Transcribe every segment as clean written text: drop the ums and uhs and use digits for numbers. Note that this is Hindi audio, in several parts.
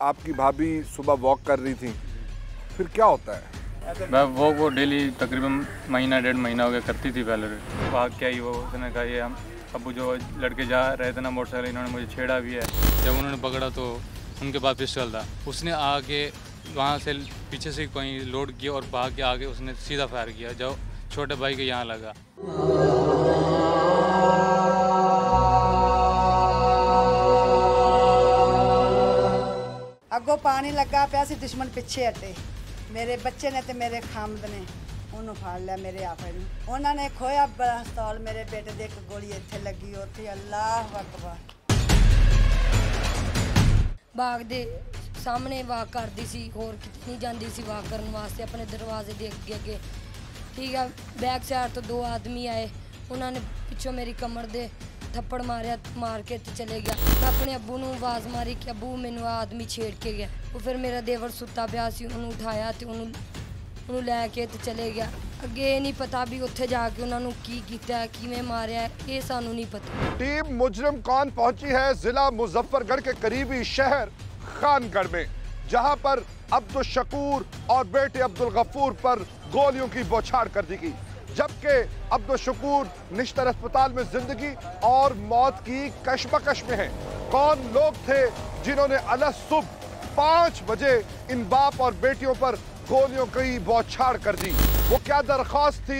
आपकी भाभी सुबह वॉक कर रही थी, फिर क्या होता है? मैं वो डेली तकरीबन महीना डेढ़ महीना हो गया करती थी पहले। भाग क्या ही वो, उसने कहा ये हम अबू जो लड़के जा रहे थे ना मोटरसाइकिल, इन्होंने मुझे छेड़ा भी है। जब उन्होंने पकड़ा तो उनके पास पिस्टल था, उसने आके वहाँ से पीछे से कहीं लोड किया और भाग के आके उसने सीधा फायर किया जो छोटे भाई के यहाँ लगा। अगो पानी लगा पिया सी, दुश्मन पिछे हटे। मेरे बच्चे ने ते मेरे खामद ने ਉਹਨੂੰ ਫੜ ਲਿਆ ਮੇਰੇ ਆਪੇ ਨੂੰ। ਉਹਨਾਂ ਨੇ ਖੋਇਆ ਪਿਸਤੌਲ, ਮੇਰੇ ਬੇਟੇ ਦੇ ਇੱਕ ਗੋਲੀ ਇੱਥੇ ਲੱਗੀ, ਉੱਥੇ ਅੱਲਾਹੁ ਅਕਬਰ। ਬਾਗ ਦੇ ਸਾਹਮਣੇ ਵਾਕ ਕਰਦੀ ਸੀ, ਹੋਰ ਕਿਤੇ ਨਹੀਂ ਜਾਂਦੀ ਸੀ ਵਾਕ ਕਰਨ ਵਾਸਤੇ, ਆਪਣੇ ਦਰਵਾਜ਼ੇ ਦੇ ਅੱਗੇ ਅੱਗੇ। ਠੀਕ ਆ, ਬੈਕ ਸਾਈਡ ਤੋਂ ਦੋ ਆਦਮੀ ਆਏ, ਉਹਨਾਂ ਨੇ ਪਿੱਛੋਂ ਮੇਰੀ ਕਮਰ ਦੇ ਥੱਪੜ ਮਾਰਿਆ, ਮਾਰ ਕੇ ਤੇ ਚਲੇ ਗਿਆ। ਮੈਂ ਆਪਣੇ ਅੱਬੂ ਨੂੰ ਆਵਾਜ਼ ਮਾਰੀ ਕਿ ਅੱਬੂ ਮੈਨੂੰ ਆਦਮੀ ਛੇੜ ਕੇ ਗਿਆ। ਉਹ ਫਿਰ ਮੇਰਾ ਦੇਵਰ ਸੁੱਤਾ ਪਿਆ ਸੀ, ਉਹਨੂੰ ਉਠਾਇਆ ਤੇ ਉਹਨੂੰ ਲੈ ਕੇ ਤੇ ਚਲੇ ਗਿਆ। ਅੱਗੇ ਨਹੀਂ ਪਤਾ ਵੀ ਉੱਥੇ ਜਾ ਕੇ ਉਹਨਾਂ ਨੂੰ ਕੀ ਕੀਤਾ, ਕਿਵੇਂ ਮਾਰਿਆ, ਇਹ ਸਾਨੂੰ ਨਹੀਂ ਪਤਾ। टीम मुजरिम कौन पहुंची है जिला मुजफ्फरगढ़ के करीबी शहर खानगढ़ में, जहां पर अब्दुल शकूर और बेटे अब्दुल गफूर पर गोलियों की बौछार कर दी गई, जबकि अब्दुल शकूर निश्तर अस्पताल में जिंदगी और मौत की कशमकश में है। कौन लोग थे जिन्होंने अलग सुबह 5 बजे इन बाप और बेटियों पर गोलियों की बौछार कर दी? वो क्या दरख्वास्त थी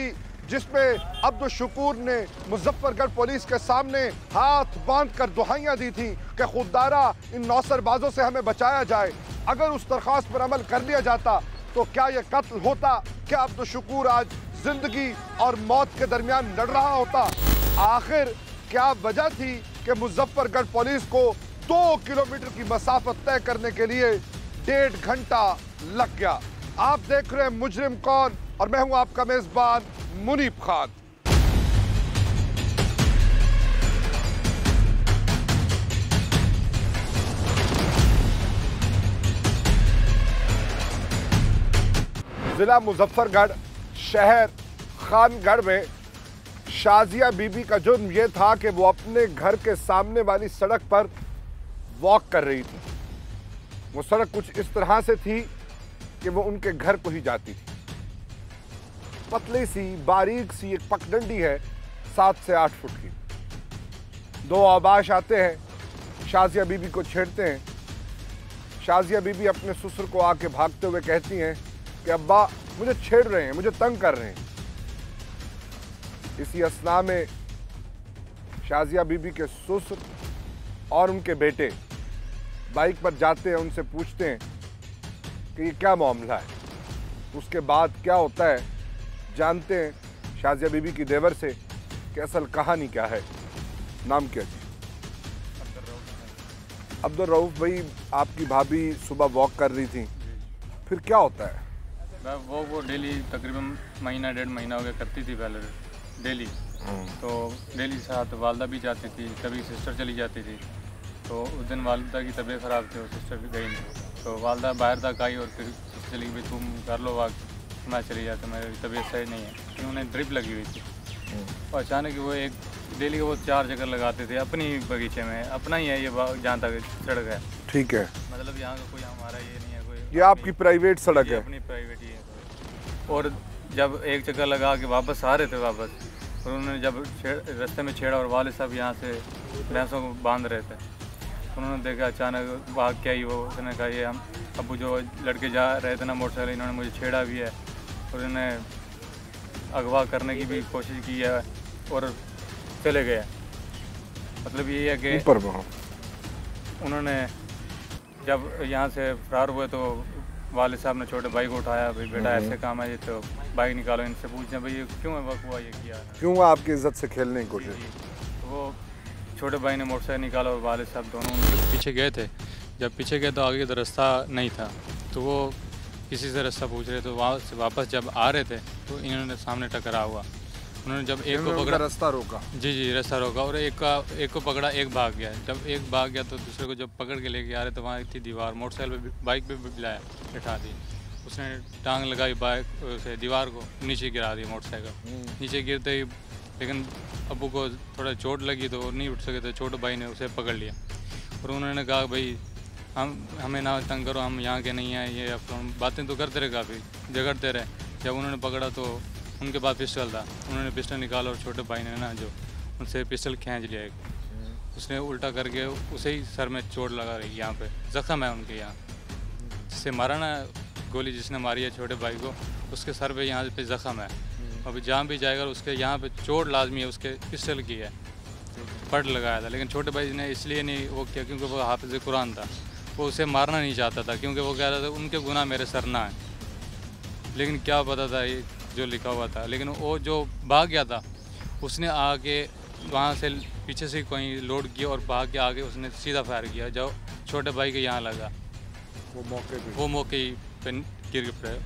जिसमें अब्दुल शकूर ने मुजफ्फरगढ़ पुलिस के सामने हाथ बांधकर दुहाइयां दी थी कि खुदारा इन नौसरबाजों से हमें बचाया जाए? अगर उस दरख्वास्त पर अमल कर लिया जाता तो क्या यह कत्ल होता? क्या अब्दुल शकूर आज जिंदगी और मौत के दरमियान लड़ रहा होता? आखिर क्या वजह थी कि मुजफ्फरगढ़ पुलिस को 2 किलोमीटर की मसाफत तय करने के लिए 1.5 घंटा लग गया? आप देख रहे हैं मुजरिम कौन और मैं हूं आपका मेजबान मुनीब खान। जिला मुजफ्फरगढ़ शहर खानगढ़ में शाजिया बीबी का जुर्म यह था कि वो अपने घर के सामने वाली सड़क पर वॉक कर रही थी। वो सड़क कुछ इस तरह से थी कि वो उनके घर को ही जाती थी। पतली सी बारीक सी एक पगडंडी है 7 से 8 फुट की। 2 आबाश आते हैं, शाजिया बीबी को छेड़ते हैं। शाजिया बीबी अपने ससुर को आके भागते हुए कहती हैं कि अब्बा मुझे छेड़ रहे हैं, मुझे तंग कर रहे हैं। इसी असना में शाजिया बीबी के ससुर और उनके बेटे बाइक पर जाते हैं, उनसे पूछते हैं कि ये क्या मामला है। उसके बाद क्या होता है जानते हैं शाजिया बीबी की देवर से कि असल कहानी क्या है। नाम क्या जी? अब्दुल रऊफ भाई, आपकी भाभी सुबह वॉक कर रही थी, फिर क्या होता है? मैं वो डेली तकरीबन महीना डेढ़ महीना हो गया करती थी पहले डेली। तो डेली साथ वालदा भी जाती थी, कभी सिस्टर चली जाती थी। तो उस दिन वालदा की तबीयत ख़राब थी और सिस्टर भी गई नहीं, तो वालदा बाहर तक आई और फिर चली गई, तुम कर लो वाक, मैं चली जाती, मेरी तबीयत सही नहीं है। फिर उन्हें ड्रिप लगी हुई थी और अचानक वो एक डेली के वो 4 चक्कर लगाते थे अपनी बगीचे में, अपना ही है ये जहाँ तक सड़क है। ठीक है, मतलब यहाँ का कोई हमारा ये नहीं है, कोई ये आपकी प्राइवेट सड़क है? अपनी प्राइवेट ही है। और जब एक चक्कर लगा के वापस आ रहे थे वापस, और उन्होंने जब रास्ते में छेड़ा और वाले साहब यहाँ से भैंसों को बांध रहे थे, उन्होंने देखा अचानक भाग क्या ही वो, उसने कहा ये हम अबू जो लड़के जा रहे थे ना मोटरसाइकिल, इन्होंने मुझे छेड़ा भी है और इन्हें अगवा करने की भी कोशिश की है और चले गए। मतलब ये है कि उन्होंने जब यहाँ से फरार हुए तो वाले साहब ने छोटे भाई को उठाया, भाई बेटा ऐसे काम है ये, तो बाइक निकालो, इनसे पूछना भाई ये क्यों है वक्त हुआ, ये किया क्यों आपकी इज्जत से खेलने की कोशिश? वो छोटे भाई ने मोटरसाइकिल निकाला और वाले साहब दोनों पीछे गए थे। जब पीछे गए तो आगे का रास्ता नहीं था, तो वो किसी से रास्ता पूछ रहे, तो वहाँ से वापस जब आ रहे थे तो इन्होंने सामने टकरा हुआ। उन्होंने जब एक को पकड़ा, रास्ता रोका। जी रास्ता रोका और एक को पकड़ा, एक भाग गया। जब एक भाग गया तो दूसरे को जब पकड़ के लेके आ रहे तो वहाँ थी दीवार, मोटरसाइकिल पे बाइक पे बिलाया, बैठा दी। उसने टांग लगाई बाइक से दीवार को, नीचे गिरा दी मोटरसाइकिल। नीचे गिरते ही लेकिन अबू को थोड़ा चोट लगी तो नहीं उठ सके, तो छोटे भाई ने उसे पकड़ लिया और उन्होंने कहा भाई हमें ना तंग करो, हम यहाँ के नहीं हैं, ये अपन बातें तो करते रहे, काफ़ी झगड़ते रहे। जब उन्होंने पकड़ा तो उनके पास पिस्टल था, उन्होंने पिस्टल निकाला और छोटे भाई ने ना जो उनसे पिस्टल खींच लिया एक, उसने उल्टा करके उसे ही सर में चोट लगा रही, यहाँ पे जख्म है उनके यहाँ, जिससे मारा ना गोली जिसने मारी है छोटे भाई को, उसके सर पे यहाँ पे जख्म है। अभी जहाँ भी जाएगा उसके यहाँ पे चोट लाजमी है, उसके पिस्टल की है, पट लगाया था। लेकिन छोटे भाई ने इसलिए नहीं वो किया क्योंकि वो हाफिज़ कुरान था, वो उसे मारना नहीं चाहता था, क्योंकि वो कह रहा था उनके गुनाह मेरे सर ना है। लेकिन क्या पता था ये जो लिखा हुआ था। लेकिन वो जो भाग गया था, उसने आके वहाँ से पीछे से कोई लोड किया और भाग के आगे उसने सीधा फायर किया, जो छोटे भाई के यहाँ लगा, वो मौके ही पे गिर पड़े।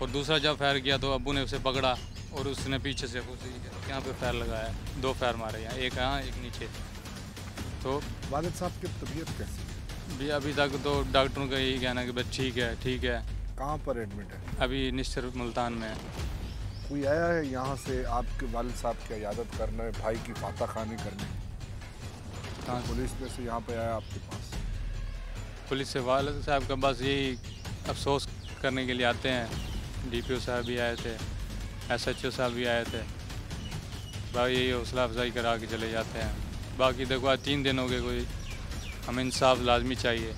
और दूसरा जब फायर किया तो अब्बू ने उसे पकड़ा और उसने पीछे से उसे यहाँ पे फायर लगाया, 2 फायर मारे यहाँ, एक यहाँ एक नीचे। तो वालिद साहब की तबीयत कैसी है? भी अभी तक तो डॉक्टरों का यही कहना है कि बस ठीक है, ठीक है। कहाँ पर एडमिट है? अभी निश्चर मुल्तान में है। कोई आया है यहाँ से आपके वालिद साहब की इयादत करने, भाई की फाता खानी करने? कहाँ पुलिस में से यहाँ पे आया आपके पास? पुलिस से वालिद साहब का बस यही अफसोस करने के लिए आते हैं। DPO साहब भी आए थे, SHO साहब भी आए थे, भाई यही हौसला अफजाई करा के चले जाते हैं। बाकी देखो आज 3 दिन हो गए, कोई हमें इंसाफ लाजमी चाहिए।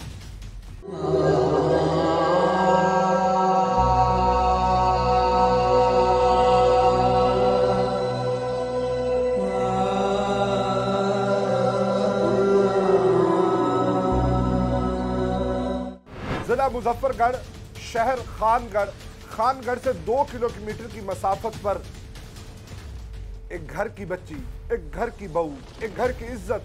जिला मुजफ्फरगढ़, शहर खानगढ़, खानगढ़ से 2 किलोमीटर की मसाफत पर एक घर की बच्ची, एक घर की बहू, एक घर की इज्जत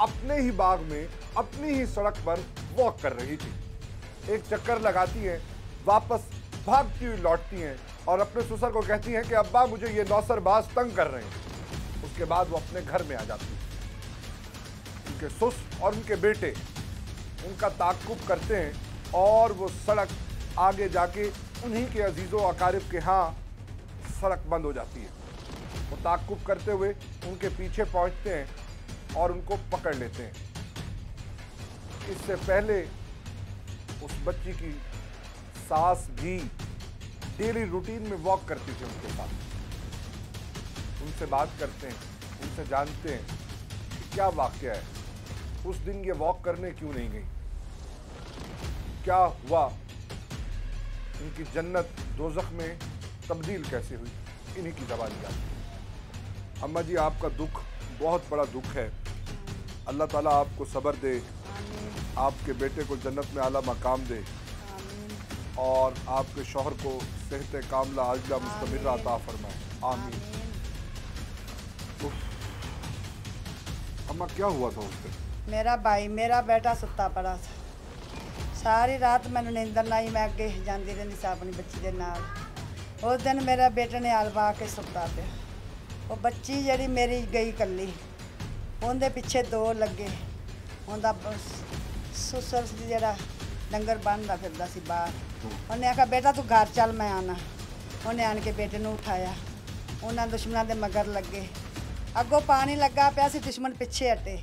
अपने ही बाग में, अपनी ही सड़क पर वॉक कर रही थी। एक चक्कर लगाती हैं, वापस भागती हुई लौटती हैं और अपने ससुर को कहती हैं कि अब्बा मुझे ये नौसरबाज तंग कर रहे हैं। उसके बाद वो अपने घर में आ जाती है। उनके ससुर और उनके बेटे उनका ताक़ुब करते हैं और वो सड़क आगे जाके उन्हीं के अजीज़ों अकारिब के यहाँ सड़क बंद हो जाती है। वो ताक़ुब करते हुए उनके पीछे पहुँचते हैं और उनको पकड़ लेते हैं। इससे पहले उस बच्ची की सास भी डेली रूटीन में वॉक करती थी उनके साथ। उनसे बात करते हैं, उनसे जानते हैं कि क्या वाक़या है, उस दिन ये वॉक करने क्यों नहीं गई, क्या हुआ, इनकी जन्नत दोज़ख में तब्दील कैसे हुई, इन्हीं की ज़बानी जाती है। अम्मा जी आपका दुख बहुत बड़ा दुख है, अल्लाह ताला आपको सब्र दे, आपके बेटे को जन्नत में आला मकाम दे और आपके शौहर को सेहत कामला आजिला मुस्तमिर अता फरमाए, आमीन। अम्मा क्या हुआ था उस दिन? मेरा भाई, मेरा बेटा सुता पड़ा था, सारी रात मैंने नींदर नहीं, मैं अगे जाती रही सी अपनी बच्ची के नाल। उस दिन मेरे बेटे ने अलवा के सुता पिया, वो बच्ची जी मेरी गई कली, उनके पिछे 2 लगे, उनका ससुर जरा डंगर बन्नदा फिरदा सी बाहर, उन्हें आखा बेटा तू घर चल मैं आना, उन्हें आन के बेटे नूं उठाया, उन्होंने दुश्मनों के मगर लगे, अगों पानी लगा पिया सी, दुश्मन पिछे हटे,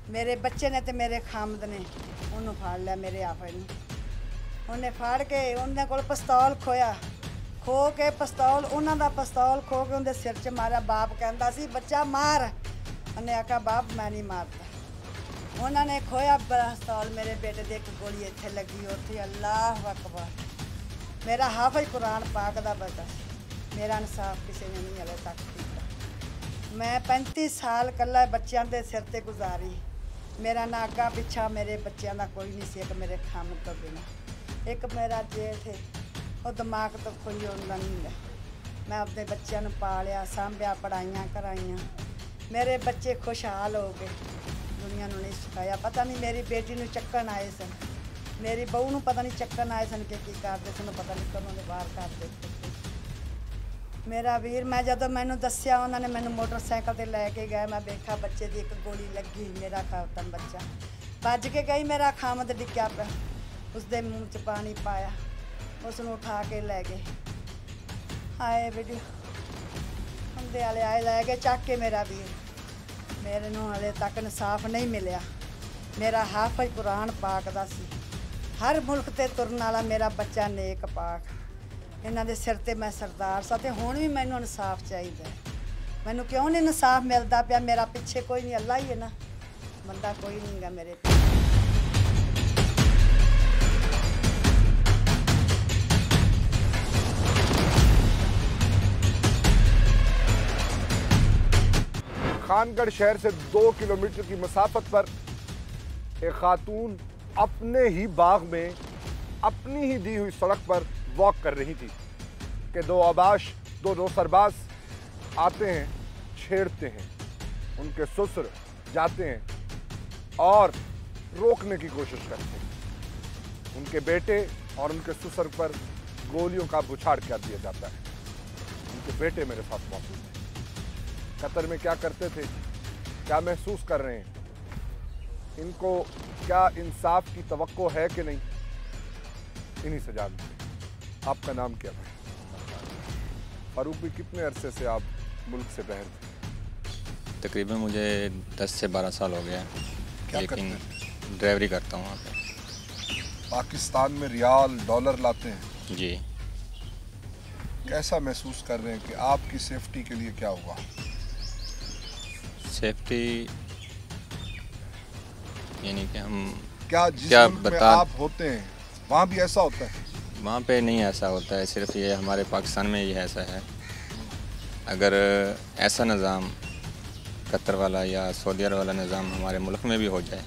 मेरे बच्चे ने ते मेरे खामद ने उन्होंने फाड़ लिया, मेरे आपे नूं, उन्हें फाड़ के उन्हें कोल पिस्तौल खोया, खो के पिस्तौल उन्हों का पिस्तौल खो के उनके सिर च मारा। बाप कहता सी बच्चा मार, उन्हें आखा बाप मैं नहीं मारता, उन्होंने खोया पिस्तौल, मेरे बेटे की एक गोली इत्थे लगी, उत्थे अल्लाह अकबर, मेरा हाफिज कुरान पाक का बचा, मेरा इंसाफ किसी ने नहीं हले तक किया। मैं 35 साल कला बच्चों के सिर ते गुजारी, मेरा ना अगा पिछा मेरे बच्चों का कोई नहीं सी, एक मेरे खामद तो बिना, एक मेरा जेठ है वो दिमाग तो कोई आता नहीं है। मैं अपने बच्चों पालिया, सांभिया, पढ़ाइयाँ कराइया, मेरे बच्चे खुशहाल हो गए, दुनिया को नहीं सिखाया। पता नहीं मेरी बेटी को चक्कन आए सन, मेरी बहू को पता नहीं चक्कन आए सन कि करते सन, पता नहीं कदों के बाहर कर देते। मेरा वीर, मैं जदों मैनू दस्या उन्होंने मैनू मोटरसाइकिल से लैके गए, मैं देखा बच्चे की एक गोली लगी, मेरा खातम बच्चा भज के गई, मेरा खामद डिग्या पे, उसके मूँह च पानी पाया, उसनों उठा के लै गए। आए वीडियो बंदे वाले आए लै गए चक के, मेरा वीर, मेरे नूं हले तक इंसाफ नहीं मिलिया। मेरा हाफिज कुरान पाक दा सी। हर मुल्क ते तुरन वाला मेरा बच्चा नेक पाक। इन्हां दे सिर ते मैं सरदार सा ते हुण भी मैनूं इंसाफ चाहिदा। मैनूं क्यों नहीं इंसाफ मिलदा पिया? मेरा पिछे कोई नहीं, अल्लाह ही है ना, बंदा कोई नहीं गा मेरे पिछे। खानगढ़ शहर से 2 किलोमीटर की मसाफत पर एक खातून अपने ही बाग में अपनी ही दी हुई सड़क पर वॉक कर रही थी कि दो नौसरबाज आते हैं, छेड़ते हैं, उनके ससुर जाते हैं और रोकने की कोशिश करते हैं। उनके बेटे और उनके ससुर पर गोलियों का बुछाड़ कर दिया जाता है। उनके बेटे मेरे साथ मौजूद हैं। कतर में क्या करते थे, क्या महसूस कर रहे हैं, इनको क्या इंसाफ की तवक्को है कि नहीं, इन्हीं से जानते हैं। आपका नाम क्या है? फारूक भी, कितने अरसे से आप मुल्क से बाहर थे? तकरीबन मुझे 10 से 12 साल हो गया, लेकिन ड्राइवरी करता हूँ वहाँ पे। पाकिस्तान में रियाल डॉलर लाते हैं जी। कैसा महसूस कर रहे हैं कि आपकी सेफ्टी के लिए क्या हुआ? सेफ्टी यानी कि हम क्या जिस मुल्क में आप होते हैं वहाँ भी ऐसा होता है? वहाँ पे नहीं ऐसा होता है, सिर्फ ये हमारे पाकिस्तान में ये ऐसा है। अगर ऐसा निज़ाम कतर वाला या सऊदी अरब वाला निज़ाम हमारे मुल्क में भी हो जाए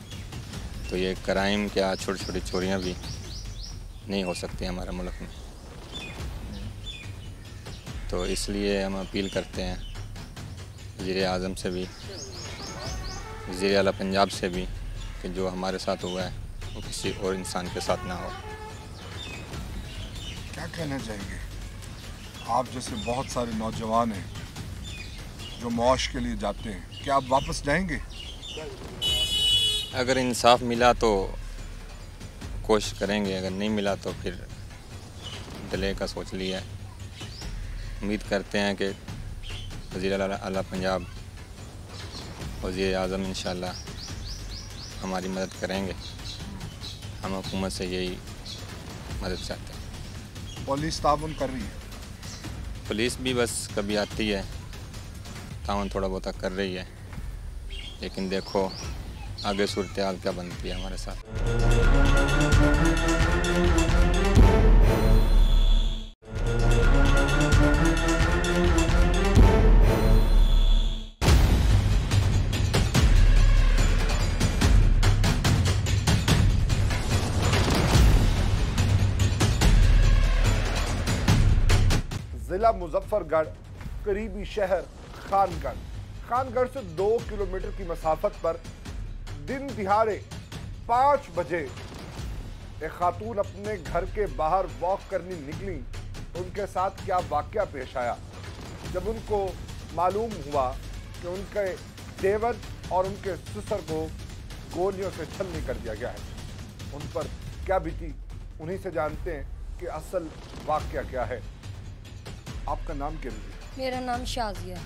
तो ये क्राइम क्या छोटी छोटी चोरियाँ भी नहीं हो सकती हमारे मुल्क में। तो इसलिए हम अपील करते हैं वज़ीर आज़म से भी, वज़ीर आला पंजाब से भी, कि जो हमारे साथ हुआ है वो किसी और इंसान के साथ ना हो। क्या कहना चाहेंगे? आप जैसे बहुत सारे नौजवान हैं जो मौश के लिए जाते हैं, क्या आप वापस जाएंगे? अगर इंसाफ मिला तो कोशिश करेंगे, अगर नहीं मिला तो फिर दिले का सोच लिया है। उम्मीद करते हैं कि वज़ीर आला पंजाब, वज़ीर आज़म इंशाल्लाह हमारी मदद करेंगे। हम हुकूमत से यही मदद चाहते हैं। पुलिस ताउन कर रही है? पुलिस भी बस कभी आती है, ताउन थोड़ा बहुत कर रही है, लेकिन देखो आगे सूरत हाल क्या बनती है हमारे साथ। जिला मुजफ्फरगढ़ करीबी शहर खानगढ़। खानगढ़ से 2 किलोमीटर की मसाफत पर दिन दिहाड़े 5 बजे एक खातून अपने घर के बाहर वॉक करने निकली। उनके साथ क्या वाकया पेश आया जब उनको मालूम हुआ कि उनके देवर और उनके ससुर को गोलियों से छलनी कर दिया गया है। उन पर क्या बीती, उन्हीं से जानते हैं कि असल वाकया क्या है। आपका नाम क्या है? मेरा नाम शाजिया।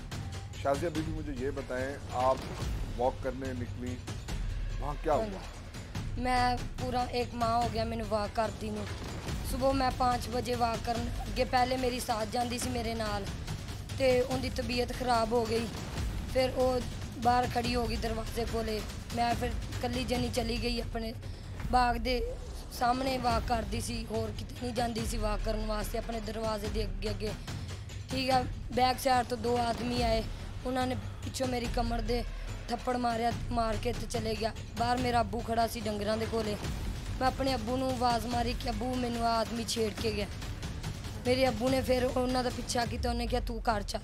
शाजिया बीबी, मुझे ये बताएं, आप वॉक करने निकली, वहाँ क्या हुआ? मैं पूरा 1 माह हो गया मैंने वॉक करती नूं। सुबह मैं 5 बजे वॉक करन अगे पहले मेरी साथ जाती सी मेरे नाल, ते उनकी तबीयत खराब हो गई। फिर वो बाहर खड़ी हो गई दरवाजे कोले, मैं फिर कली जनी चली गई अपने बाग दे सामने वॉक करती सी, होर किते नहीं जाती सी वॉक करने वास्ते अपने दरवाजे दे अगे अगे। ठीक है, बैक साइड तो 2 आदमी आए, उन्होंने पिछों मेरी कमर दे थप्पड़ मार के ते चले गया। बाहर मेरा अब्बू खड़ा सी डंगरां दे कोले। मैं अपने अब्बू नूं आवाज़ मारी कि अब्बू मैनू आदमी छेड़ के गया। मेरे अब्बू ने फिर उन्हों का पिछा किया, उन्हें कहा तू घर चल।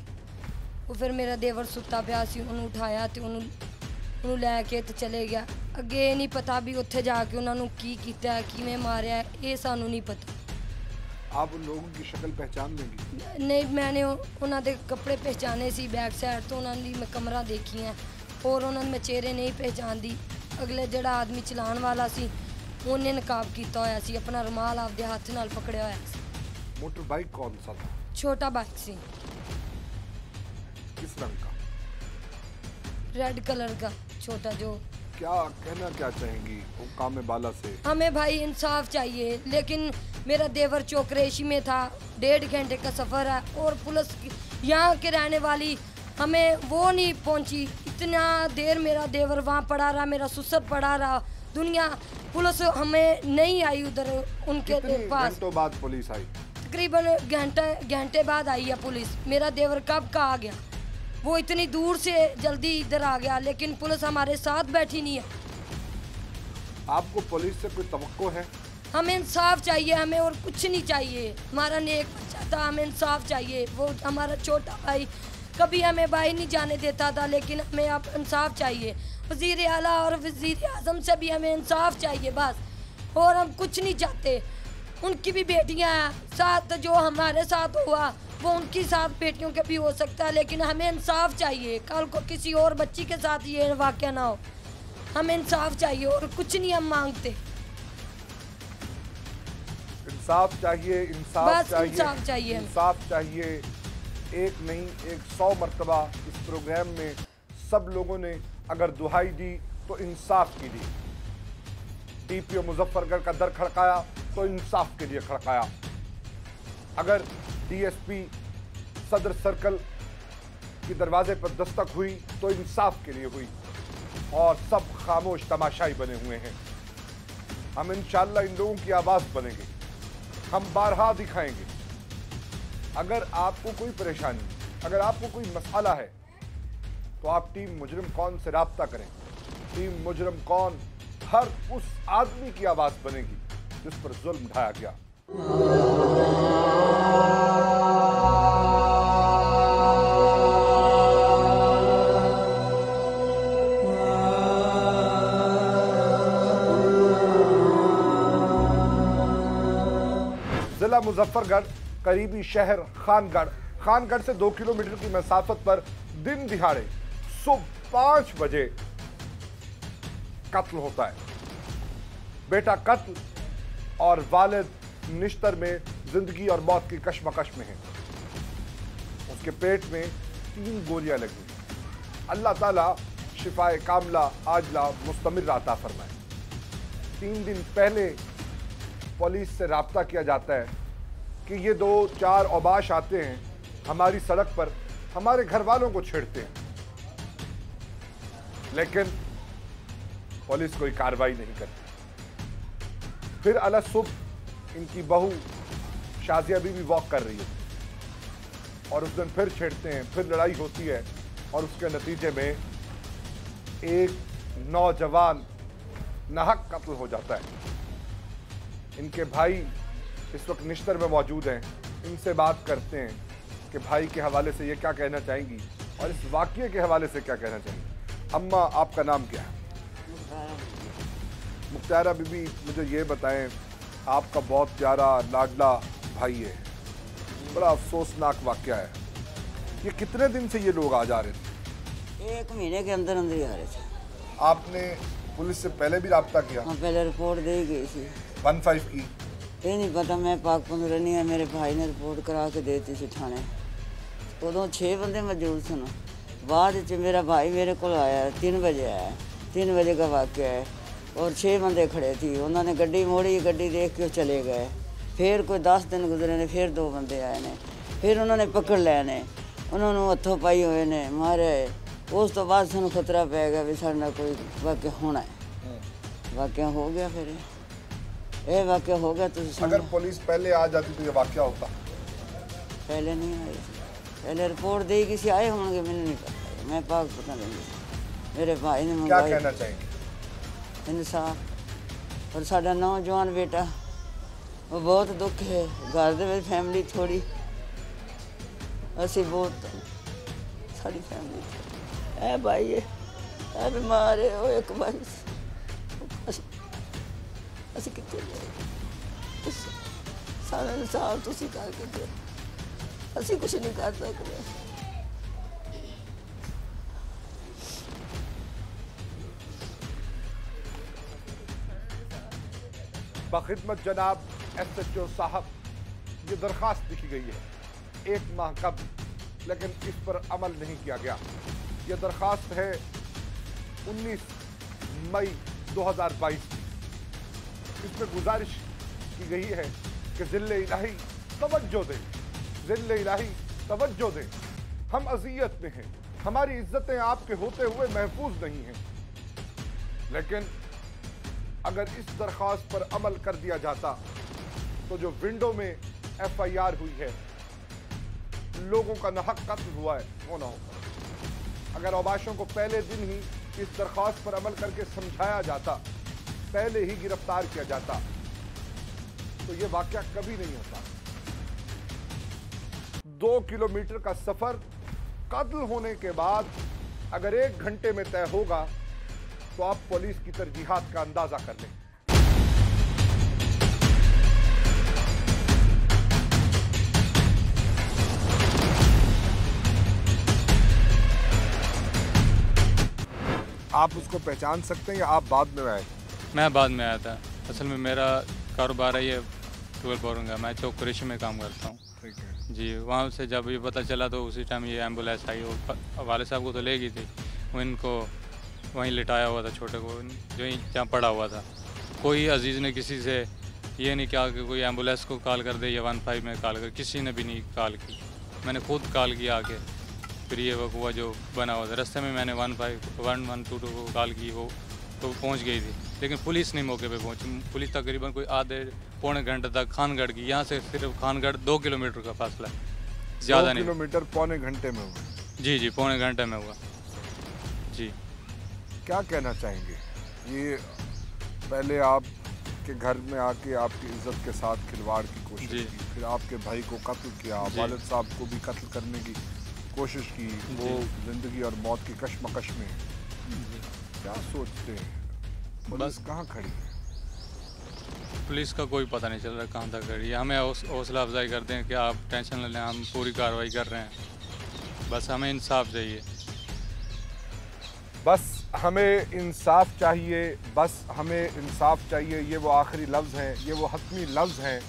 वो फिर मेरा देवर सुता पिया सी, उन्होंने उठाया तो उन्होंने लैके ते चले गया। अगे नहीं पता भी उत्थे जाके उन्होंने की किया, किवें मारिया, ये सानू नहीं पता। आप उन लोगों की शक्ल पहचान लेंगी? नहीं, मैंने उन्होंने कपड़े पहचाने सी बैक साइड तो उन्होंने मैं कमरा देखी हैं और उन्होंने मैं चेहरे नहीं पहचानती। अगले जड़ा आदमी चलाने वाला सी उन्हें नकाब किया होया सी, अपना रुमाल आपदे हाथ नाल पकड़िया होया सी। मोटर बाइक कौन सा था? छोटा बाइक सी। किस रंग का? रेड कलर का छोटा जो क्या कहना क्या चाहेंगी हुक्काम बाला से? हमें भाई इंसाफ चाहिए, लेकिन मेरा देवर चौकरेशी में था, 1.5 घंटे का सफ़र है और पुलिस यहाँ के रहने वाली हमें वो नहीं पहुँची। इतना देर मेरा देवर वहाँ पड़ा रहा, मेरा ससुर पड़ा रहा, दुनिया पुलिस हमें नहीं आई उधर उनके पास। घंटों बाद पुलिस आई? तकरीबन घंटे बाद आई है पुलिस। मेरा देवर कब का आ गया, वो इतनी दूर से जल्दी इधर आ गया, लेकिन पुलिस हमारे साथ बैठी नहीं है। आपको पुलिस से कोई तवक्को है? हमें इंसाफ चाहिए, हमें और कुछ नहीं चाहिए। हमारा नेक बच्चा था, हमें इंसाफ चाहिए। वो हमारा छोटा भाई कभी हमें भाई नहीं जाने देता था, लेकिन हमें अब इंसाफ चाहिए। वज़ीर आला और वज़ीर आज़म से भी हमें इंसाफ चाहिए बस, और हम कुछ नहीं चाहते। उनकी भी बेटियां हैं साथ, जो हमारे साथ हुआ वो उनकी साथ बेटियों के भी हो सकता है, लेकिन हमें इंसाफ चाहिए। कल को किसी और बच्ची के साथ ये वाक़या ना हो। हमें इंसाफ चाहिए और कुछ नहीं हम मांगते। इंसाफ चाहिए, इंसाफ बस चाहिए, इंसाफ चाहिए, इंसाफ चाहिए। एक नहीं 100 मरतबा इस प्रोग्राम में सब लोगों ने अगर दुहाई दी तो इंसाफ की दी। DPO मुजफ्फरगढ़ का दर खड़काया तो इंसाफ के लिए खड़काया। अगर DSP सदर सर्कल की दरवाजे पर दस्तक हुई तो इंसाफ के लिए हुई, और सब खामोश तमाशाई बने हुए हैं। हम इंशाअल्लाह इन लोगों की आवाज़ बनेंगे, हम बारहा दिखाएंगे। अगर आपको कोई परेशानी, अगर आपको कोई मसला है तो आप टीम मुजरिम कौन से राब्ता करें। टीम मुजरिम कौन हर उस आदमी की आवाज़ बनेगी जिस पर जुल्म ढाया गया। जिला मुजफ्फरगढ़ करीबी शहर खानगढ़ से 2 किलोमीटर की मसाफत पर दिन दिहाड़े सुबह 5 बजे कत्ल होता है। बेटा कत्ल और वालिद निश्तर में जिंदगी और मौत की कशमकश में है। उसके पेट में 3 गोलियां लगी। अल्लाह ताला शिफाए कामला आजला मुस्तमिर अता फरमाए। 3 दिन पहले पुलिस से राब्ता किया जाता है कि ये 2-4 औबाश आते हैं, हमारी सड़क पर हमारे घर वालों को छेड़ते हैं, लेकिन पुलिस कोई कार्रवाई नहीं करती। फिर अल सुबह इनकी बहू शाजिया बीवी वॉक कर रही है और उस दिन फिर छेड़ते हैं, फिर लड़ाई होती है और उसके नतीजे में एक नौजवान नाहक कत्ल हो जाता है। इनके भाई इस वक्त निश्तर में मौजूद हैं, इनसे बात करते हैं कि भाई के हवाले से ये क्या कहना चाहेंगी और इस वाक़ये के हवाले से क्या कहना चाहेंगी। अम्मा, आपका नाम क्या है? मुख्तारा बीबी, मुझे ये बताएं, आपका बहुत प्यारा लाडला भाई है, बड़ा अफसोसनाक वाक़या है। ये कितने दिन से ये लोग आ जा रहे थे? 1 महीने के अंदर अंदर ही आ रहे थे। आपने पुलिस से पहले भी रब्ता किया? हाँ, पहले रिपोर्ट दे गई थी। 15 की? ये नहीं पता, मैं पाकपुर रहनी है, मेरे भाई ने रिपोर्ट करा के देती थी थाने। उदों 6 बंदे मौजूद सन। बाद मेरा भाई मेरे को आया 3 बजे आया, 3 बजे का वाक़या है, और 6 बंदे खड़े थी। उन्होंने गड्डी मोड़ी, गड्डी देख के चले गए। फिर कोई 10 दिन गुजरे ने, फिर 2 बंदे आए ने, फिर उन्होंने पकड़ लिया ने, उन्होंने हथों पाई हुए ने, मारे। उस तो बाद सानू खतरा पै गया भी साडा कोई वाक़या होना है। वाक़या हो गया, फिर ये वाक़या हो गया। तो अगर पुलिस पहले आ जाती तो ये वाक़या होता? पहले नहीं आई थी, पहले रिपोर्ट दे किसी आए होंगे, मैंने नहीं पता, मैं पाक पता नहीं। मेरे भाई ने क्या कहना चाहेंगे? इंसाफ। और साडा नौजवान बेटा, वो बहुत दुख है। घर दे फैमिली थोड़ी, असी बहुत साड़ी फैमिली है। भाई है बीमार है, वो एक भाई ਅਸੀਂ ਕਿੱਥੇ ਗਏ। ਸਾਰਾ ਇਨਸਾਫ ਤੁਸੀਂ ਕਰਕੇ ਦਿਓ, ਅਸੀਂ ਕੁਝ ਨਹੀਂ ਕਰ ਸਕਦੇ। बखिदमत जनाब SHO साहब, ये दरख्वास्त लिखी गई है 1 माह कबल, लेकिन इस पर अमल नहीं किया गया। ये दरख्वास्त है 19 मई 2022 इसमें गुजारिश की गई है कि ज़िल्ले इलाही तवज्जो दें, ज़िल्ले इलाही तवज्जो दें। हम अज़ियत में हैं, हमारी इज्जतें आपके होते हुए महफूज नहीं हैं, लेकिन अगर इस दरख्वास्त पर अमल कर दिया जाता तो जो विंडो में FIR हुई है, लोगों का नाहक कत्ल हुआ है, वो ना होता। अगर औबाशों को पहले दिन ही इस दरख्वास्त पर अमल करके समझाया जाता, पहले ही गिरफ्तार किया जाता, तो ये वाकया कभी नहीं होता। 2 किलोमीटर का सफर कत्ल होने के बाद अगर 1 घंटे में तय होगा तो आप पुलिस की तरजीहात का अंदाजा कर लें। आप उसको पहचान सकते हैं या आप बाद में आए? मैं बाद में आया था। असल में मेरा कारोबार है ये टूल बोरिंग का, मैं चौक कुरैशी में काम करता हूँ। ठीक है जी, वहाँ से जब ये पता चला तो उसी टाइम ये एम्बुलेंस आई। वो वाले साहब को तो ले गई थी, वो इनको वहीं लिटाया हुआ था, छोटे को जो ही जहाँ पड़ा हुआ था। कोई अजीज़ ने किसी से ये नहीं कहा कि कोई एम्बुलेंस को कॉल कर दे या 15 में कॉल कर, किसी ने भी नहीं कॉल की। मैंने खुद कॉल किया आके, फिर ये वकूआ जो बना हुआ था। रास्ते में मैंने 112 को कॉल की, वो तो पहुंच गई थी, लेकिन पुलिस नहीं मौके पे पहुंची। पुलिस तकरीबन कोई आधे पौने घंटे तक खानगढ़ की, यहाँ से सिर्फ खानगढ़ 2 किलोमीटर का फासला है, ज़्यादा नहीं। 2 किलोमीटर पौने घंटे में हुआ? जी, पौने घंटे में हुआ जी। क्या कहना चाहेंगे? ये पहले आपके घर में आके आपकी इज्जत के साथ खिलवाड़ की कोशिश की, फिर आपके भाई को कत्ल किया, वालिद साहब को भी कत्ल करने की कोशिश की, वो जिंदगी और मौत की कशमकश में। क्या सोचते हैं? पुलिस कहाँ खड़ी है? पुलिस का कोई पता नहीं चल रहा कहाँ तक खड़ी है। हमें हौसला अफजाई करते हैं कि आप टेंशन न लें, हम पूरी कार्रवाई कर रहे हैं, बस हमें इंसाफ चाहिए। बस हमें इंसाफ चाहिए, बस हमें इंसाफ चाहिए। ये वो आखिरी लफ्ज़ हैं, ये वो हतमी लफ्ज़ हैं,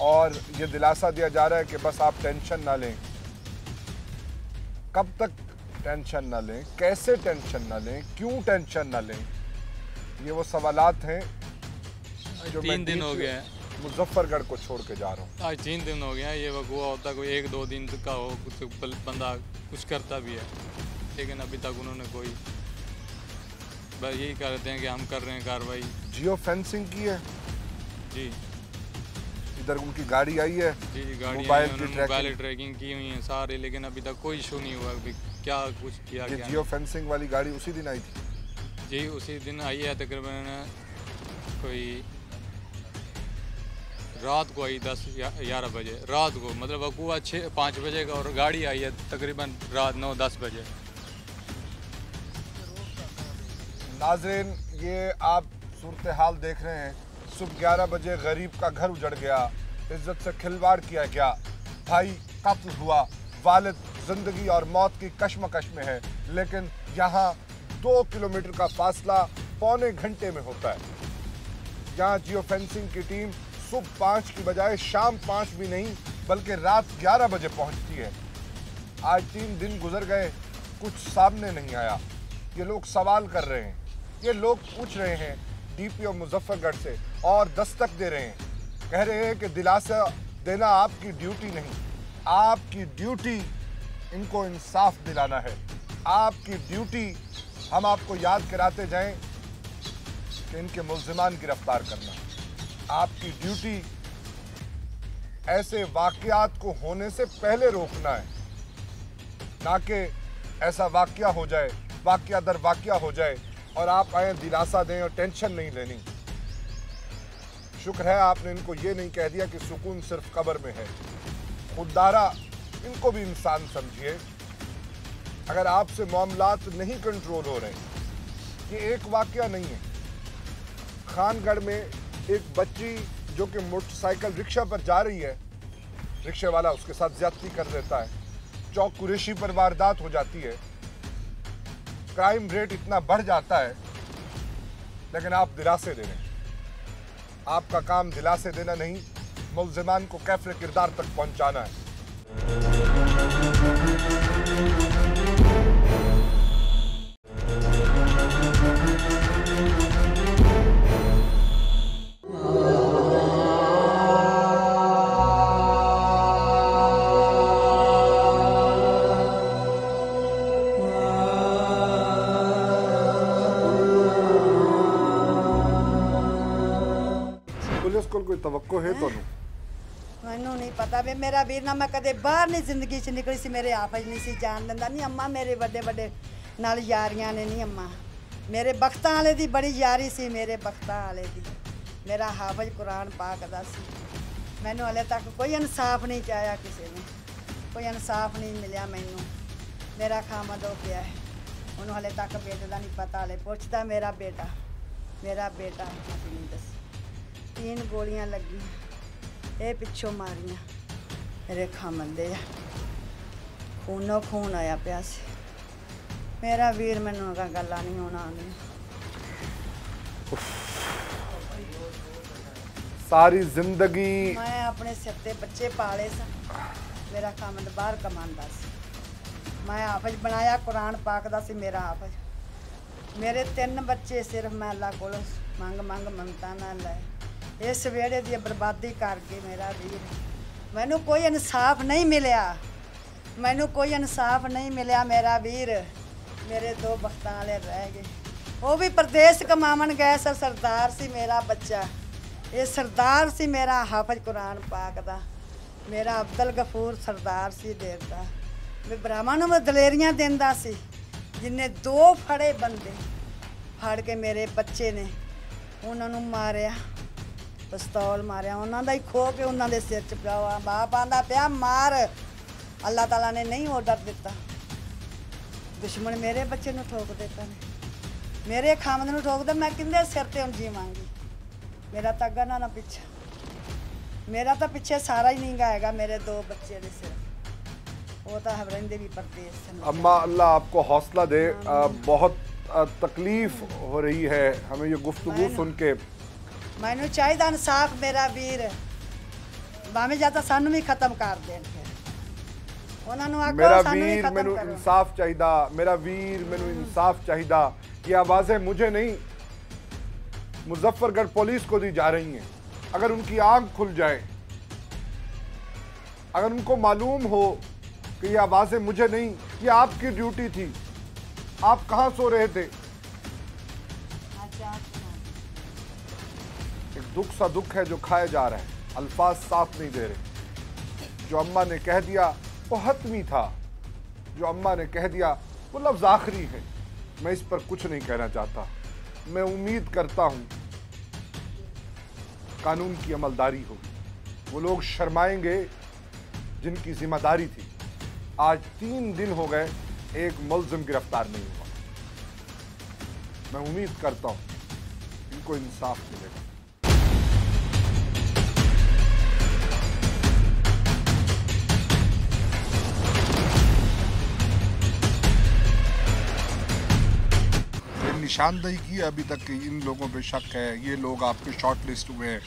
और ये दिलासा दिया जा रहा है कि बस आप टेंशन ना लें। कब तक टेंशन ना लें? कैसे टेंशन ना लें? क्यों टेंशन ना लें? ये वो सवालात हैं जो 3 दिन हो गए हैं मुजफ्फरगढ़ को छोड़ के जा रहा हूँ। आज 3 दिन हो गए हैं। ये वकूआ होता कोई 1-2 दिन का हो, कुछ बंदा कुछ करता भी है, लेकिन अभी तक उन्होंने कोई, बस यही कहते हैं कि हम कर रहे हैं कार्रवाई। जियो फेंसिंग की है जी, इधर उनकी गाड़ी आई है, जी गाड़ी मोबाइल ट्रैकिंग की हुई है सारे, लेकिन अभी तक कोई इशू नहीं हुआ। अभी क्या कुछ किया ये गया? जियो फेंसिंग वाली गाड़ी उसी दिन आई थी? जी, उसी दिन आई है, तकरीबन कोई रात को आई 10-11 बजे रात को, मतलब वकूआ 5 बजे का, और गाड़ी आई है तकरीबन रात 9-10 बजे। नाज़रीन, ये आप सूरत हाल देख रहे हैं। सुबह 11 बजे गरीब का घर उजड़ गया, इज्जत से खिलवाड़ किया गया, भाई कत्ल हुआ, वालिद जिंदगी और मौत की कशमकश में है, लेकिन यहाँ 2 किलोमीटर का फासला पौने घंटे में होता है। यहाँ जियो फेंसिंग की टीम सुबह 5 की बजाय शाम 5 भी नहीं बल्कि रात 11 बजे पहुँचती है। आज 3 दिन गुजर गए, कुछ सामने नहीं आया। ये लोग सवाल कर रहे हैं, ये लोग पूछ रहे हैं DPO मुजफ्फरगढ़ से, और दस्तक दे रहे हैं, कह रहे हैं कि दिलासा देना आपकी ड्यूटी नहीं, आपकी ड्यूटी इनको इंसाफ दिलाना है। आपकी ड्यूटी, हम आपको याद कराते जाएं कि इनके मुल्जिमान गिरफ्तार करना है। आपकी ड्यूटी ऐसे वाक़यात को होने से पहले रोकना है, ना कि ऐसा वाक़या हो जाए, वाक़या दर वाक़या हो जाए और आप आए दिलासा दें और टेंशन नहीं लेनी। शुक्र है आपने इनको ये नहीं कह दिया कि सुकून सिर्फ कब्र में है। खुददारा इनको भी इंसान समझिए। अगर आपसे मामलात नहीं कंट्रोल हो रहे, ये एक वाक़या नहीं है। खानगढ़ में एक बच्ची जो कि मोटरसाइकिल रिक्शा पर जा रही है, रिक्शे वाला उसके साथ ज्यादती कर देता है, चौक कुरैशी पर वारदात हो जाती है, क्राइम रेट इतना बढ़ जाता है, लेकिन आप दिलासे दे रहे हैं। आपका काम दिलासे देना नहीं, मुल्जिमान को कैफरे किरदार तक पहुंचाना है। कोल कोई तवक्को है ਤੁਹਾਨੂੰ? ਮੈਨੂੰ ਨਹੀਂ ਪਤਾ ਵੀ ਮੇਰਾ ਵੀਰ ਨਾ ਮੈਂ ਕਦੇ ਬਾਹਰ ਨਹੀਂ ਜ਼ਿੰਦਗੀ 'ਚ ਨਿਕਲੀ ਸੀ, ਮੇਰੇ ਆਪਸ ਨਹੀਂ ਸੀ ਜਾਣ ਦਿੰਦਾ। ਨਹੀਂ ਅੰਮਾ ਮੇਰੇ ਵੱਡੇ ਵੱਡੇ ਨਾਲ ਯਾਰੀਆਂ ਨੇ, ਨਹੀਂ ਅੰਮਾ ਮੇਰੇ ਬਖਤਾਂ ਵਾਲੇ ਦੀ ਬੜੀ ਯਾਰੀ ਸੀ, ਮੇਰੇ ਬਖਤਾਂ ਵਾਲੇ ਦੀ। ਮੇਰਾ ਹਾਫਜ਼ ਕੁਰਾਨ ਪਾਕ ਦਾ ਸੀ। ਮੈਨੂੰ ਹਲੇ ਤੱਕ ਕੋਈ ਇਨਸਾਫ ਨਹੀਂ ਚਾਹਿਆ ਕਿਸੇ ਨੇ, ਕੋਈ ਇਨਸਾਫ ਨਹੀਂ ਮਿਲਿਆ ਮੈਨੂੰ। ਮੇਰਾ ਖਾਮਦ ਹੋ ਗਿਆ ਹੈ, ਉਹਨੂੰ ਹਲੇ ਤੱਕ ਬੇਟੇ ਦਾ ਨਹੀਂ ਪਤਾ। ਹਲੇ ਪੁੱਛਦਾ ਮੇਰਾ ਬੇਟਾ ਅਸੀਂ ਨਹੀਂ ਦੱਸ। 3 ਗੋਲੀਆਂ ਲੱਗੀਆਂ, ਇਹ ਪਿੱਛੋਂ ਮਾਰੀਆਂ ਮੇਰੇ ਖਾਮਦ ਦੇ ਆ, ਖੂਨੋਂ ਖੂਨ ਆਇਆ ਪਿਆ ਸੀ। ਮੇਰਾ ਵੀਰ ਮੈਨੂੰ ਗੱਲਾਂ ਨਹੀਂ ਹੋਣਾ ਆਉਂਦੀਆਂ। सारी जिंदगी मैं अपने सिर ते बच्चे पाले सन, मेरा खामद बाहर कमांदा सी। मैं हाफज बनाया कुरान पाक दा सी मेरा हाफज। मेरे 3 बच्चे सिर्फ मैं अल्लाह कोलों मंग ममता नाल लाए। इस वेड़े दी बर्बादी करके मेरा वीर, मैनू कोई इंसाफ नहीं मिलिया, मैनू कोई इंसाफ नहीं मिलिया। मेरा वीर मेरे 2 बख्तां वाले रह गए, वो भी प्रदेश कमावन गए। सरदार सी मेरा बच्चा, ये सरदार सी मेरा हाफज कुरान पाक दा। मेरा अब्दुल गफूर सरदार सी देवता, मैं ब्राह्मण में दलेरियां देंदा सी। जिन्हें 2 फड़े बंदे फड़ के मेरे बच्चे ने उन्होंने मारिया, पिस्तौल मारिया, उन्होंने ही खो के उन्होंने सिर च पिया। बाप आंदा पिया मार, अल्लाह ताला ने नहीं ऑर्डर दिता। दुश्मन मेरे बच्चे नूं ठोक देता ने, मेरे खामद नूं ठोक दे। मैं किंदे सिर ते हुण जीवांगी? मेरा तो अग्गा ना पिछा, मेरा तो पिछे सारा ही नहीं गाएगा। मेरे 2 बच्चे ने सिर्फ, वो तो हवरंदे भी परदेश से। अम्मा अल्लाह आपको हौसला दे। बहुत तकलीफ हो रही है हमें ये गुफ्तगू सुन के। मैनू चाहिए इंसाफ, मेरा वीर भावें जाता सानू भी खत्म कर देन। मेरा वीर मैनू इंसाफ चाहिए, मेरा वीर मैनू इंसाफ चाहिए। ये आवाज़ें मुझे नहीं, मुजफ्फरगढ़ पुलिस को दी जा रही हैं। अगर उनकी आंख खुल जाए, अगर उनको मालूम हो कि ये आवाज़ें मुझे नहीं, ये आपकी ड्यूटी थी, आप कहाँ सो रहे थे? एक दुख सा दुख है जो खाया जा रहा है, अल्फाज साफ नहीं दे रहे। जो अम्मा ने कह दिया वो हतमी था, जो अम्मा ने कह दिया वो लफ्ज़ आखिरी है। मैं इस पर कुछ नहीं कहना चाहता। मैं उम्मीद करता हूँ कानून की अमलदारी होगी। वो लोग शर्माएंगे जिनकी जिम्मेदारी थी। आज 3 दिन हो गए, एक मुलजिम गिरफ्तार नहीं हुआ। मैं उम्मीद करता हूँ इनको इंसाफ मिलेगा। निशानदही की है अभी तक कि इन लोगों पे शक है, ये लोग आपके शॉर्ट लिस्ट हुए हैं,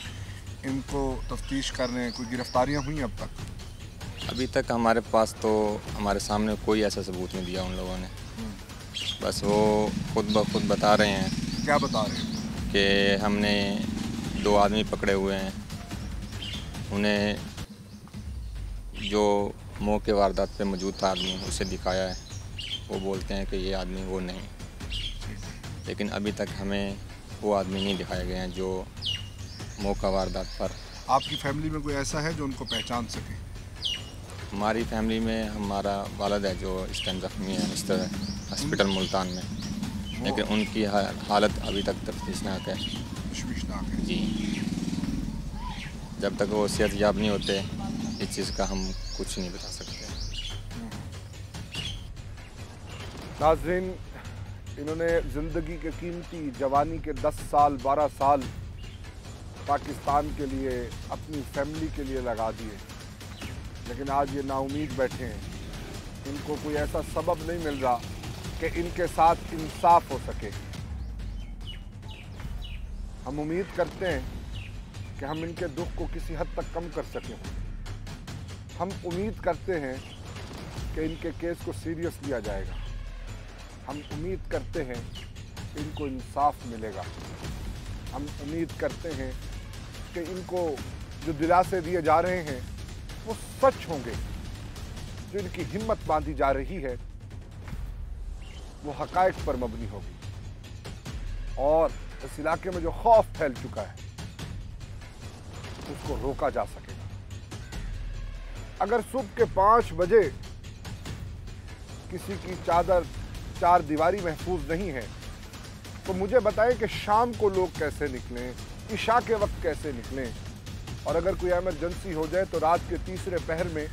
इनको तफ्तीश कर रहे हैं, कोई गिरफ्तारियां हुई अब तक? अभी तक हमारे पास तो हमारे सामने कोई ऐसा सबूत नहीं दिया उन लोगों ने। बस वो खुद ब खुद बता रहे हैं। क्या बता रहे हैं? कि हमने 2 आदमी पकड़े हुए हैं, उन्हें जो मौके वारदात पे मौजूद था आदमी उसे दिखाया है। वो बोलते हैं कि ये आदमी वो नहीं, लेकिन अभी तक हमें वो आदमी नहीं दिखाए गए हैं जो मौका वारदात पर। आपकी फैमिली में कोई ऐसा है जो उनको पहचान सके? हमारी फैमिली में हमारा वालिद है जो इस टाइम ज़ख्मी है इस तरह हॉस्पिटल मुल्तान में, लेकिन उनकी हालत अभी तक तफ्तीशनाक है। तशवीशनाक है जी, जब तक वो सेहतयाब नहीं होते इस चीज़ का हम कुछ नहीं बता सकते। नाज़रीन, इन्होंने ज़िंदगी के कीमती जवानी के 10 साल 12 साल पाकिस्तान के लिए, अपनी फैमिली के लिए लगा दिए, लेकिन आज ये नाउमीद बैठे हैं। इनको कोई ऐसा सबब नहीं मिल रहा कि इनके साथ इंसाफ हो सके। हम उम्मीद करते हैं कि हम इनके दुख को किसी हद तक कम कर सकें। हम उम्मीद करते हैं कि इनके केस को सीरियस लिया जाएगा। हम उम्मीद करते हैं कि इनको इंसाफ मिलेगा। हम उम्मीद करते हैं कि इनको जो दिलासे दिए जा रहे हैं वो सच होंगे। जो इनकी हिम्मत बांधी जा रही है वो हकायक पर मबनी होगी। और इस इलाके में जो खौफ फैल चुका है उसको रोका जा सकेगा। अगर सुबह के 5 बजे किसी की चादर चार दीवारी महफूज नहीं है, तो मुझे बताएं कि शाम को लोग कैसे निकलें, इशा के वक्त कैसे निकलें, और अगर कोई इमरजेंसी हो जाए तो रात के तीसरे पहर में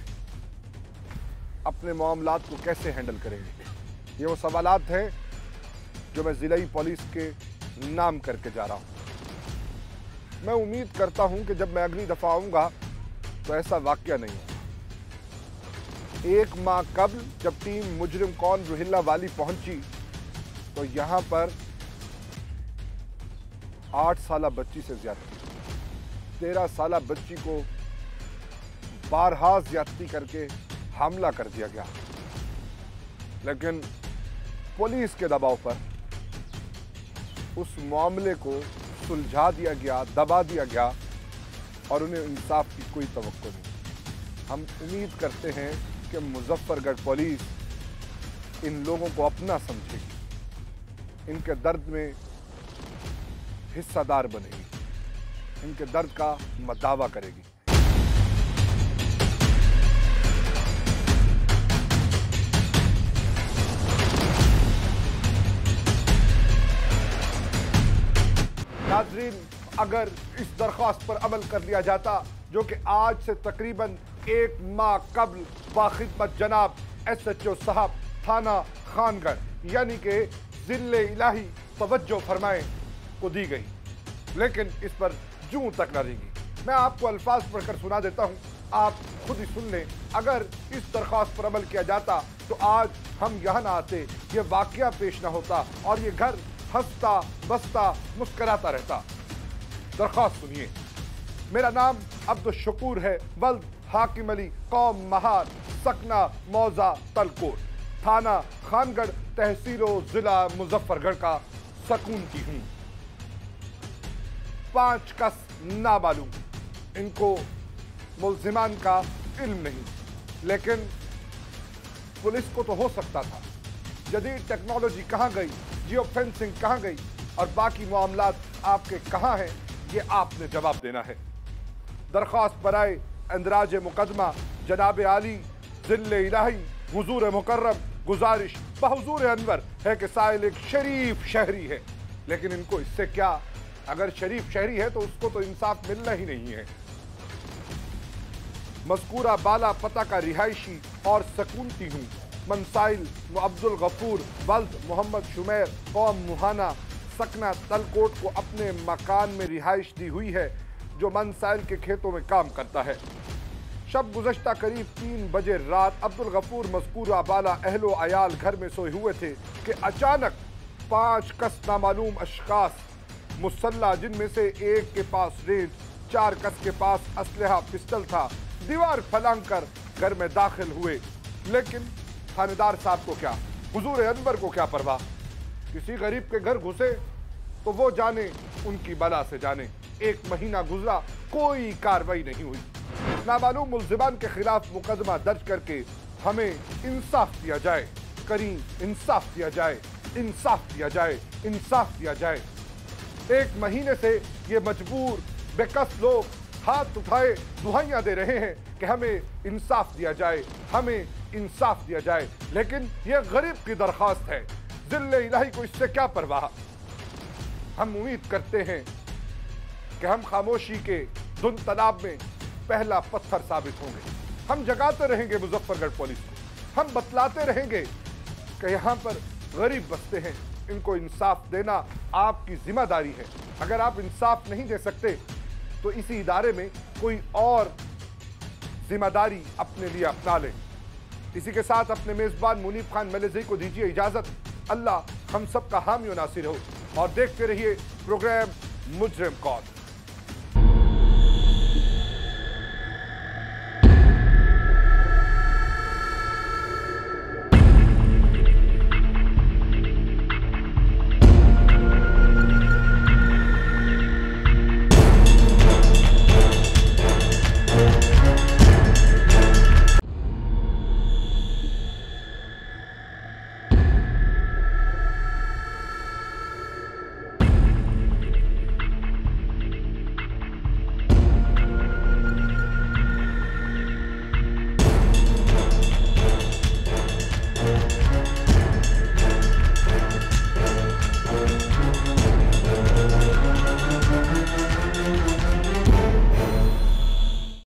अपने मामलात को कैसे हैंडल करेंगे। ये वो सवालात हैं जो मैं जिला पुलिस के नाम करके जा रहा हूं। मैं उम्मीद करता हूं कि जब मैं अगली दफा आऊंगा तो ऐसा वाकया नहीं होगा। 1 माह कबल जब टीम मुजरिम कौन रोहिल्ला वाली पहुंची तो यहां पर 8 साला बच्ची से ज्यादती, 13 साला बच्ची को बारहा ज्यादती करके हमला कर दिया गया, लेकिन पुलिस के दबाव पर उस मामले को सुलझा दिया गया, दबा दिया गया और उन्हें इंसाफ की कोई तवक्को नहीं। हम उम्मीद करते हैं कि मुजफ्फरगढ़ पुलिस इन लोगों को अपना समझेगी, इनके दर्द में हिस्सादार बनेगी, इनके दर्द का मदावा करेगी। नाज़रीन, अगर इस दरख्वास्त पर अमल कर लिया जाता जो कि आज से तकरीबन 1 माह कबल बाखिदमत जनाब SHO साहब थाना खानगढ़ यानी कि जिले इलाही तवज्जो फरमाए को दी गई, लेकिन इस पर जूं तक न रेंगी। मैं आपको अल्फाज पढ़कर सुना देता हूं, आप खुद ही सुन लें। अगर इस दरख्वास्त पर अमल किया जाता तो आज हम यहाँ ना आते, ये वाकया पेश ना होता और ये घर हंसता बसता मुस्कराता रहता। दरख्वास्त सुनिए। मेरा नाम अब्दुल शकूर है, वल्द हाकिम अली, कौम महार, सकना मौजा तलकोट, थाना खानगढ़, तहसील जिला मुजफ्फरगढ़ का सकून की हूँ। 5 कस नामालूम, इनको मुल्जिमान का इल्म नहीं, लेकिन पुलिस को तो हो सकता था। जदीद टेक्नोलॉजी कहाँ गई, जियो फेंसिंग कहाँ गई और बाकी मामलात आपके कहाँ हैं, ये आपने जवाब देना है। दरख्वास्त बराए अंदराज मुकदमा जनाब आली जिले इलाही हुजूर मुकर्रम, गुजारिश बहुजूर अनवर है कि साहिल एक शरीफ शहरी है, लेकिन इनको इससे क्या, अगर शरीफ शहरी है तो उसको तो इंसाफ मिलना ही नहीं है। मज़कूरा बाला पता का रिहायशी और सकूनती हूँ। मनसाइल अब्दुल गफूर, वल्द मोहम्मद शुमैर, कौम मुहाना, सकना तलकोट को अपने मकान में रिहाइश दी हुई है, जो मनसाइल के खेतों में काम करता है। शब गुज़श्ता करीब 3 बजे रात अब्दुल गफूर मज़कूरा बाला अहलो अयाल घर में सोए हुए थे कि अचानक 5 कस नामालूम अशखास मुसल्ला, जिनमें से एक के पास रेंज, 4 कस के पास असलहा पिस्टल था, दीवार फलांग कर घर में दाखिल हुए। लेकिन थानेदार साहब को क्या, हुजूर अनवर को क्या परवाह। किसी गरीब के घर घुसे तो वो जाने उनकी बला से जाने। 1 महीना गुजरा, कोई कार्रवाई नहीं हुई। नामालूम मुल्जिमान के खिलाफ मुकदमा दर्ज करके हमें इंसाफ दिया जाए, करीम इंसाफ दिया जाए, इंसाफ दिया जाए, इंसाफ दिया जाए। 1 महीने से ये मजबूर बेकस लोग हाथ उठाए दुहाइयां दे रहे हैं कि हमें इंसाफ दिया जाए, हमें इंसाफ दिया जाए, लेकिन ये गरीब की दरख्वास्त है। जिले इलाही को इससे क्या परवाह। हम उम्मीद करते हैं कि हम खामोशी के धुंध तालाब में पहला पत्थर साबित होंगे। हम जगाते रहेंगे मुजफ्फरगढ़ पुलिस को, हम बतलाते रहेंगे कि यहाँ पर गरीब बसते हैं, इनको इंसाफ देना आपकी जिम्मेदारी है। अगर आप इंसाफ नहीं दे सकते तो इसी इदारे में कोई और जिम्मेदारी अपने लिए अपना लें। इसी के साथ अपने मेजबान मुनीब खान मलेज़ी को दीजिए इजाजत। अल्लाह हम सब का हामी और नासिर हो, और देखते रहिए प्रोग्राम मुजरिम कौन।